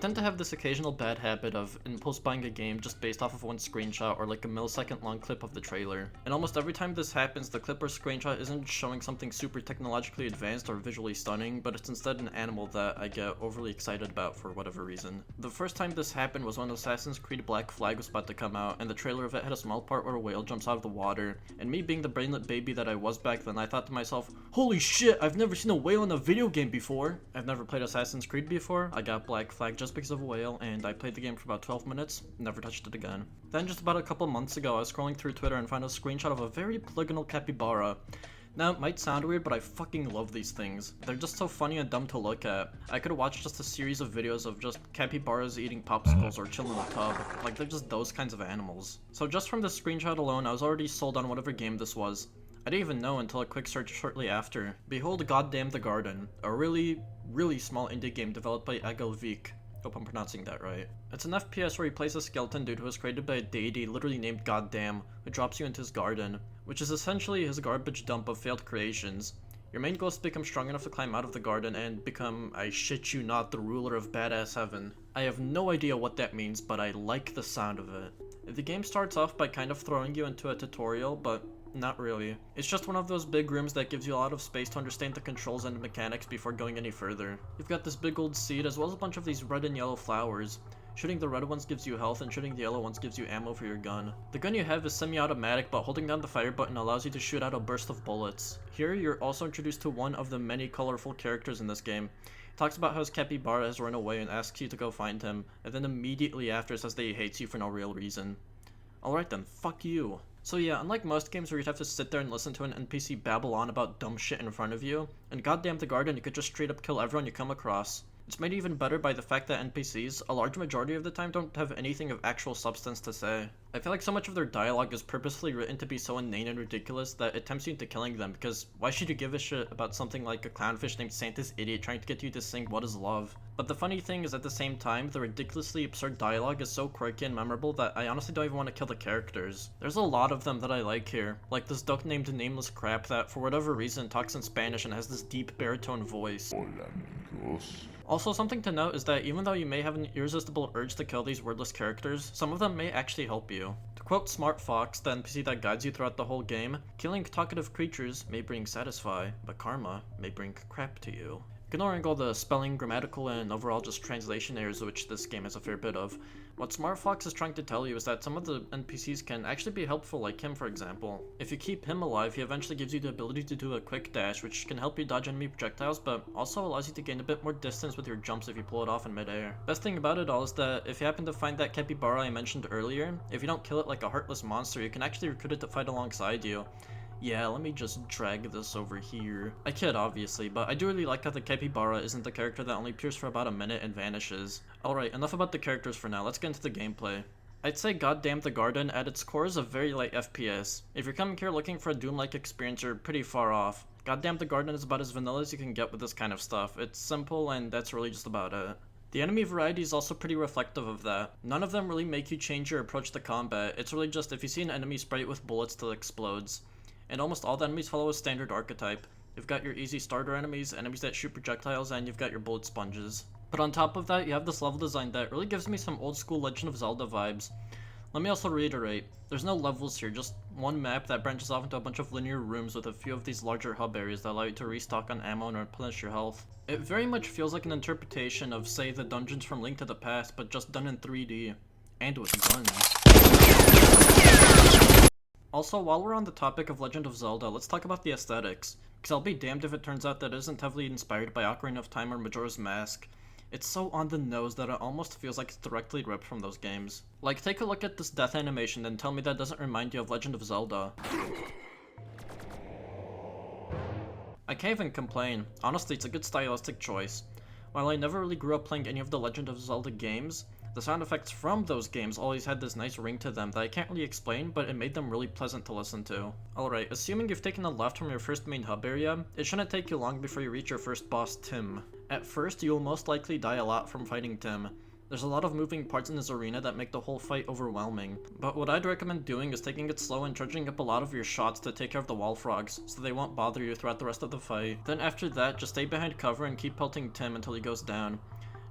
tend to have this occasional bad habit of impulse buying a game just based off of one screenshot or like a millisecond long clip of the trailer. And almost every time this happens, the clip or screenshot isn't showing something super technologically advanced or visually stunning, but it's instead an animal that I get overly excited about for whatever reason. The first time this happened was when Assassin's Creed Black Flag was about to come out, and the trailer of it had a small part where a whale jumps out of the water, and me being the brainlet baby that I was back then, I thought to myself, holy shit, I've never seen a whale in a video game before! I've never played Assassin's Creed before, I got Black Flag just because of a whale, and I played the game for about 12 minutes, never touched it again. Then just about a couple months ago, I was scrolling through Twitter and found a screenshot of a very polygonal capybara. Now, it might sound weird, but I fucking love these things. They're just so funny and dumb to look at. I could watch just a series of videos of just capybaras eating popsicles or chilling in a tub. Like, they're just those kinds of animals. So just from this screenshot alone, I was already sold on whatever game this was. I didn't even know until a quick search shortly after. Behold Goddamn the Garden, a really small indie game developed by Agelvik. Hope I'm pronouncing that right. It's an FPS where you place a skeleton dude who was created by a deity literally named Goddamn, who drops you into his garden, which is essentially his garbage dump of failed creations. Your main goal is to become strong enough to climb out of the garden and become, I shit you not, the ruler of badass heaven. I have no idea what that means, but I like the sound of it. The game starts off by kind of throwing you into a tutorial, but not really. It's just one of those big rooms that gives you a lot of space to understand the controls and mechanics before going any further. You've got this big old seed as well as a bunch of these red and yellow flowers. Shooting the red ones gives you health and shooting the yellow ones gives you ammo for your gun. The gun you have is semi-automatic, but holding down the fire button allows you to shoot out a burst of bullets. Here you're also introduced to one of the many colorful characters in this game. It talks about how his capybara has run away and asks you to go find him, and then immediately after says that he hates you for no real reason. Alright then, fuck you. So yeah, unlike most games where you'd have to sit there and listen to an NPC babble on about dumb shit in front of you, in Goddamn the Garden you could just straight up kill everyone you come across. It's made even better by the fact that NPCs, a large majority of the time, don't have anything of actual substance to say. I feel like so much of their dialogue is purposefully written to be so inane and ridiculous that it tempts you into killing them, because why should you give a shit about something like a clownfish named Santa's Idiot trying to get you to sing What Is Love? But the funny thing is at the same time, the ridiculously absurd dialogue is so quirky and memorable that I honestly don't even want to kill the characters. There's a lot of them that I like here, like this duck named Nameless Crap that for whatever reason talks in Spanish and has this deep baritone voice. Hola, amigos. Also, something to note is that even though you may have an irresistible urge to kill these wordless characters, some of them may actually help you. To quote Smart Fox, the NPC that guides you throughout the whole game, killing talkative creatures may bring satisfy, but karma may bring crap to you. Ignoring all the spelling, grammatical, and overall just translation errors which this game has a fair bit of, what Smart Fox is trying to tell you is that some of the NPCs can actually be helpful, like him for example. If you keep him alive, he eventually gives you the ability to do a quick dash, which can help you dodge enemy projectiles, but also allows you to gain a bit more distance with your jumps if you pull it off in midair. Best thing about it all is that if you happen to find that capybara I mentioned earlier, if you don't kill it like a heartless monster, you can actually recruit it to fight alongside you. Yeah, let me just drag this over here. I kid, obviously, but I do really like how the capybara isn't the character that only appears for about a minute and vanishes. Alright, enough about the characters for now, let's get into the gameplay. I'd say Goddamn the Garden at its core is a very light FPS. If you're coming here looking for a Doom-like experience, you're pretty far off. Goddamn the Garden is about as vanilla as you can get with this kind of stuff. It's simple, and that's really just about it. The enemy variety is also pretty reflective of that. None of them really make you change your approach to combat. It's really just if you see an enemy spray it with bullets till it explodes. And almost all the enemies follow a standard archetype. You've got your easy starter enemies, enemies that shoot projectiles, and you've got your bullet sponges. But on top of that, you have this level design that really gives me some old school Legend of Zelda vibes. Let me also reiterate, there's no levels here, just one map that branches off into a bunch of linear rooms with a few of these larger hub areas that allow you to restock on ammo and replenish your health. It very much feels like an interpretation of, say, the dungeons from Link to the Past, but just done in 3D. And with guns. Also, while we're on the topic of Legend of Zelda, let's talk about the aesthetics, because I'll be damned if it turns out that it isn't heavily inspired by Ocarina of Time or Majora's Mask. It's so on the nose that it almost feels like it's directly ripped from those games. Like, take a look at this death animation and tell me that doesn't remind you of Legend of Zelda. I can't even complain. Honestly, it's a good stylistic choice. While I never really grew up playing any of the Legend of Zelda games, the sound effects from those games always had this nice ring to them that I can't really explain, but it made them really pleasant to listen to. Alright, assuming you've taken a left from your first main hub area, it shouldn't take you long before you reach your first boss, Tim. At first, you will most likely die a lot from fighting Tim. There's a lot of moving parts in this arena that make the whole fight overwhelming, but what I'd recommend doing is taking it slow and charging up a lot of your shots to take care of the wall frogs, so they won't bother you throughout the rest of the fight. Then after that, just stay behind cover and keep pelting Tim until he goes down.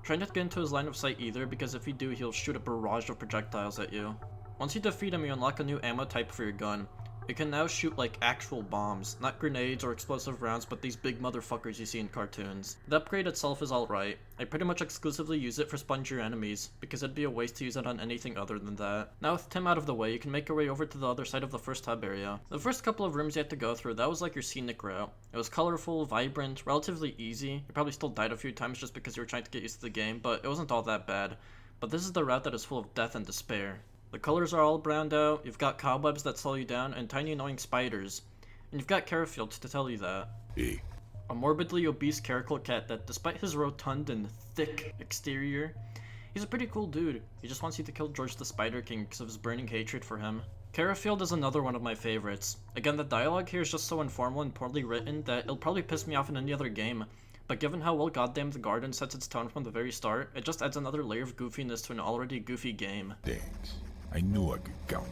Try not to get into his line of sight either, because if you do, he'll shoot a barrage of projectiles at you. Once you defeat him, you unlock a new ammo type for your gun. It can now shoot like actual bombs, not grenades or explosive rounds, but these big motherfuckers you see in cartoons. The upgrade itself is alright. I pretty much exclusively use it for spongier enemies, because it'd be a waste to use it on anything other than that. Now with Tim out of the way, you can make your way over to the other side of the first hub area. The first couple of rooms you had to go through, that was like your scenic route. It was colorful, vibrant, relatively easy. You probably still died a few times just because you were trying to get used to the game, but it wasn't all that bad. But this is the route that is full of death and despair. The colors are all browned out, you've got cobwebs that slow you down, and tiny annoying spiders. And you've got Carafield to tell you that. Hey. A morbidly obese caracal cat that, despite his rotund and thick exterior, he's a pretty cool dude. He just wants you to kill George the Spider King because of his burning hatred for him. Carafield is another one of my favorites. Again, the dialogue here is just so informal and poorly written that it'll probably piss me off in any other game. But given how well Goddamn the Garden sets its tone from the very start, it just adds another layer of goofiness to an already goofy game. Thanks. I knew I could count.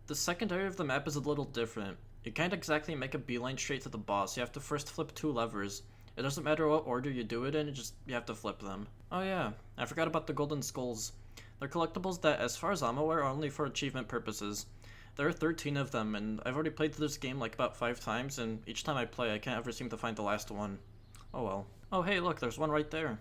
The second area of the map is a little different. You can't exactly make a beeline straight to the boss, you have to first flip 2 levers. It doesn't matter what order you do it in, you have to flip them. Oh yeah, I forgot about the golden skulls. They're collectibles that, as far as I'm aware, are only for achievement purposes. There are 13 of them, and I've already played through this game like about 5 times, and each time I play I can't ever seem to find the last one. Oh well. Oh hey look, there's one right there.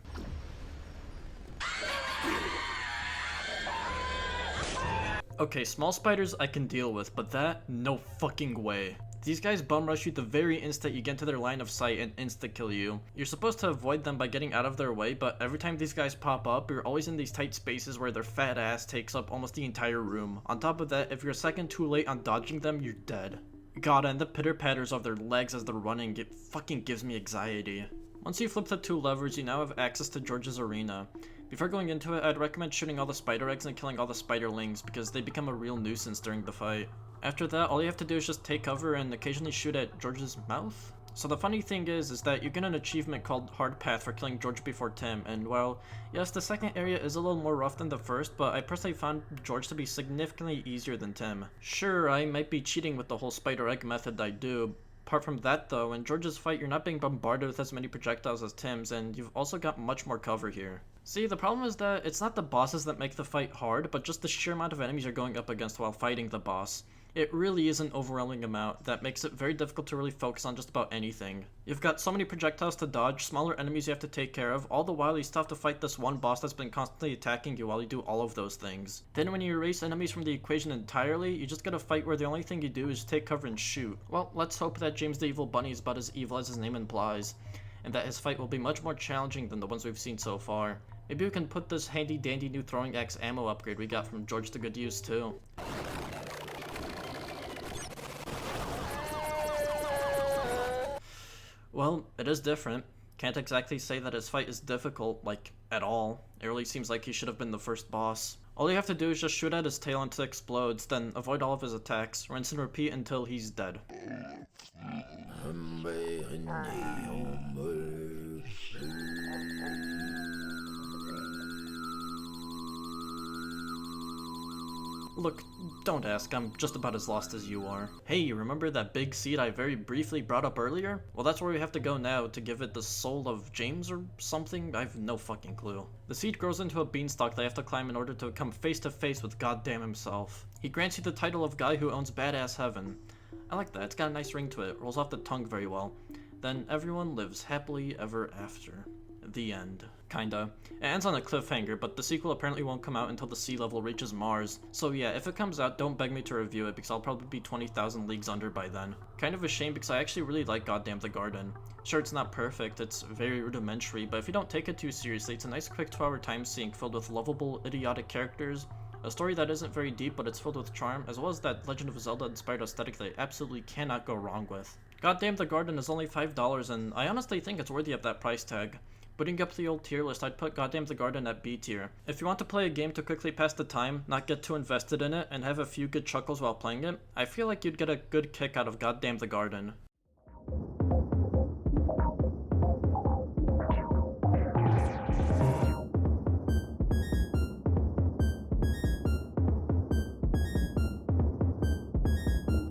Okay, small spiders I can deal with, but that, no fucking way. These guys bum rush you the very instant you get into their line of sight and insta-kill you. You're supposed to avoid them by getting out of their way, but every time these guys pop up, you're always in these tight spaces where their fat ass takes up almost the entire room. On top of that, if you're a second too late on dodging them, you're dead. God, and the pitter-patters of their legs as they're running, it fucking gives me anxiety. Once you flip the 2 levers, you now have access to George's arena. Before going into it, I'd recommend shooting all the spider eggs and killing all the spiderlings, because they become a real nuisance during the fight. After that, all you have to do is just take cover and occasionally shoot at George's mouth? So the funny thing is that you get an achievement called Hard Path for killing George before Tim, and while, yes, the second area is a little more rough than the first, but I personally found George to be significantly easier than Tim. Sure, I might be cheating with the whole spider egg method I do. Apart from that though, in George's fight you're not being bombarded with as many projectiles as Tim's, and you've also got much more cover here. See, the problem is that it's not the bosses that make the fight hard, but just the sheer amount of enemies you're going up against while fighting the boss. It really is an overwhelming amount that makes it very difficult to really focus on just about anything. You've got so many projectiles to dodge, smaller enemies you have to take care of, all the while you still have to fight this one boss that's been constantly attacking you while you do all of those things. Then when you erase enemies from the equation entirely, you just get a fight where the only thing you do is take cover and shoot. Well, let's hope that James the Evil Bunny is about as evil as his name implies, and that his fight will be much more challenging than the ones we've seen so far. Maybe we can put this handy dandy new throwing axe ammo upgrade we got from George to good use too. Well, it is different. Can't exactly say that his fight is difficult, like, at all. It really seems like he should have been the first boss. All you have to do is just shoot at his tail until it explodes, then avoid all of his attacks, rinse and repeat until he's dead. Look, don't ask, I'm just about as lost as you are. Hey, you remember that big seed I very briefly brought up earlier? Well, that's where we have to go now to give it the soul of James or something? I have no fucking clue. The seed grows into a beanstalk that you have to climb in order to come face to face with Goddamn himself. He grants you the title of guy who owns badass heaven. I like that, it's got a nice ring to it, rolls off the tongue very well. Then everyone lives happily ever after. The end. Kinda. It ends on a cliffhanger, but the sequel apparently won't come out until the sea level reaches Mars. So yeah, if it comes out, don't beg me to review it because I'll probably be 20,000 leagues under by then. Kind of a shame because I actually really like Goddamn the Garden. Sure, it's not perfect, it's very rudimentary, but if you don't take it too seriously, it's a nice quick 2-hour time sink filled with lovable, idiotic characters, a story that isn't very deep but it's filled with charm, as well as that Legend of Zelda inspired aesthetic that you absolutely cannot go wrong with. Goddamn the Garden is only $5 and I honestly think it's worthy of that price tag. Putting up the old tier list, I'd put Goddamn the Garden at B tier. If you want to play a game to quickly pass the time, not get too invested in it, and have a few good chuckles while playing it, I feel like you'd get a good kick out of Goddamn the Garden.